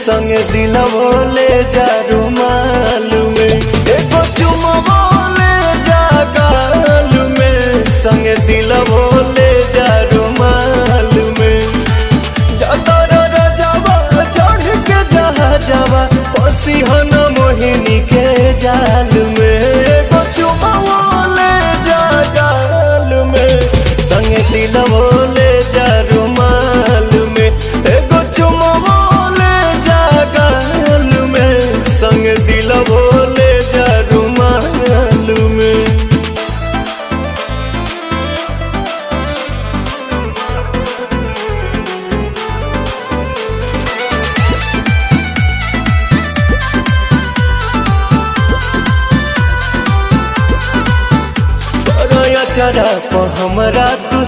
संग दिलवो ले जा रुमाल में, एगो चुमवो ले जा गाल में, संग दिलवो ले जा रुमाल में। जातर रजावा चढ़ के जहाजवा पसी हन मोहिनी के जाल में, एगो चुमवो ले जा गाल में, संग दिलवो ले जा रुमाल में, एगो चुमवो ले जा गाल में, संग दिलवो ले जा रुमाल में। चरा पर हमरा तू